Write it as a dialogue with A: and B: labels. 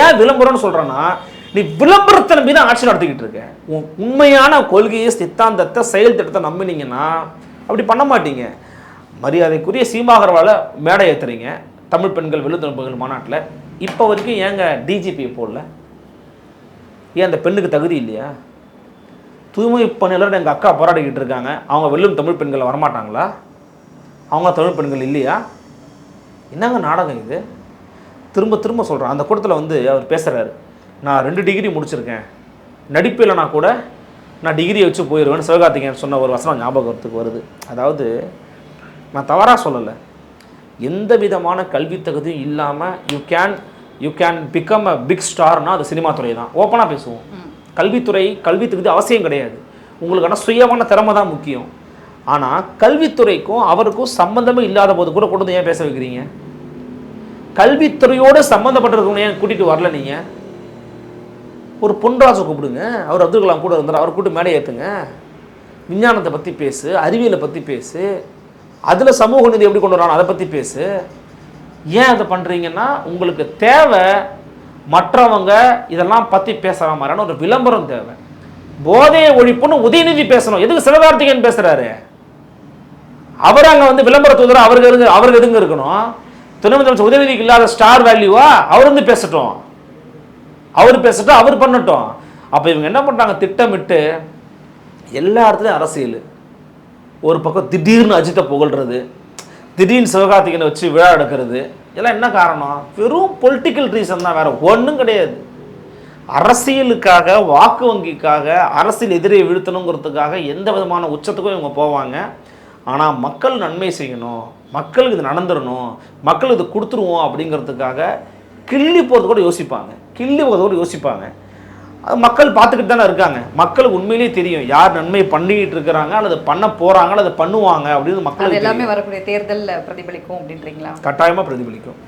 A: ஏன் விளம்பரம்னு சொல்கிறேன்னா, நீ விளம்பரத்தின் மீது ஆட்சி நடத்திக்கிட்டு இருக்க. உண்மையான கொள்கையை, சித்தாந்தத்தை, செயல் திட்டத்தை நம்பினீங்கன்னா அப்படி பண்ண மாட்டீங்க. மரியாதைக்குரிய சீமாகரவால மேடை ஏற்றுறீங்க தமிழ் பெண்கள் வெள்ளுத்தொழில் மாநாட்டில். இப்போ வரைக்கும் ஏங்க டிஜிபியை போடல? ஏன் அந்த பெண்ணுக்கு தகுதி இல்லையா? தூய்மை பணியாளர் எங்கள் அக்கா போராடிக்கிட்டு இருக்காங்க, அவங்க வெல்லும் தமிழ் பெண்கள் வரமாட்டாங்களா? அவங்க தமிழ் பெண்கள் இல்லையா? என்னங்க நாடகம் இது? திரும்ப திரும்ப சொல்கிறேன். அந்த கூட்டத்தில் அவர் பேசுகிறாரு, நான் 2 டிகிரி முடிச்சிருக்கேன், நடிப்பில்லைனா கூட நான் டிகிரியை வச்சு போயிடுவேன் சிவகார்த்திகேயன் சொன்ன ஒரு வசனம் ஞாபகத்துக்கு வருது. அதாவது நான் தவறாக சொல்லலை, எந்த விதமான கல்வி தகுதியும் இல்லாமல் you can become a big ஸ்டார்னா அது சினிமா துறை தான். ஓப்பனாக பேசுவோம். கல்வி தகுதி அவசியம் கிடையாது. உங்களுக்கான சுயமான திறமை தான் முக்கியம். ஆனால் கல்வித்துறைக்கும் அவருக்கும் சம்பந்தமே இல்லாத போது கூட கொண்டு வந்து ஏன் பேச வைக்கிறீங்க? கல்வித்துறையோடு சம்மந்தப்பட்டிருக்கவங்க ஏன் கூட்டிகிட்டு வரல? நீங்கள் ஒரு பொன்ராஜை கூப்பிடுங்க, அவர் அப்துல் கலாம் கூட இருந்தார், அவர் கூப்பிட்டு மேடை ஏற்றுங்க. விஞ்ஞானத்தை பற்றி பேசு, அறிவியலை பற்றி பேசு, அதில் சமூக நீதி எப்படி கொண்டு வரானோ அதை பற்றி பேசு. ஏன் அதை பண்ணுறீங்கன்னா, உங்களுக்கு தேவை மற்றவங்க இதெல்லாம் பற்றி பேசுகிற மாதிரியான ஒரு விளம்பரம் தேவை. போதையை ஒழிப்புன்னு உதயநிதி பேசணும், எதுக்கு சிவகார்த்திகேயன் பேசுகிறாரு? அவர் அங்கே விளம்பர தூதர், அவருக்கு எதுங்க இருக்கணும்? துணை முதலமைச்சர் உதயநிதிக்கு இல்லாத ஸ்டார் வேல்யூவா? அவர் பேசட்டும், அவர் பண்ணட்டும். அப்போ இவங்க என்ன பண்ணுறாங்க, திட்டமிட்டு எல்லா இடத்துலையும் அரசியல். ஒரு பக்கம் திடீர்னு அஜித்தை புகழ்றது, திடீர்னு சிவகார்த்திகேயனை வச்சு விழா எடுக்கிறது, இதெல்லாம் என்ன காரணம்? வெறும் பொலிட்டிக்கல் ரீசன் தான், வேறு ஒன்றும் கிடையாது. அரசியலுக்காக, வாக்கு வங்கிக்காக, அரசியல் எதிரியை வீழ்த்தணுங்கிறதுக்காக எந்த விதமான உச்சத்துக்கும் இவங்க போவாங்க. ஆனால் மக்கள் நன்மை செய்யணும், மக்களுக்கு இது நடந்துடணும், மக்களுக்கு இது கொடுத்துருவோம் அப்படிங்கிறதுக்காக கிள்ளி போகிறது கூட யோசிப்பாங்க. அது மக்கள் பார்த்துக்கிட்டு தானே இருக்காங்க. மக்களுக்கு உண்மையிலேயே தெரியும் யார் நன்மை பண்ணிக்கிட்டு இருக்கிறாங்க அல்லது பண்ண போகிறாங்க அல்லது பண்ணுவாங்க அப்படின்னு மக்கள்
B: எல்லாமே வரக்கூடிய தேர்தலில் பிரதிபலிக்கும் அப்படின்றீங்களா?
A: கட்டாயமாக பிரதிபலிக்கும்.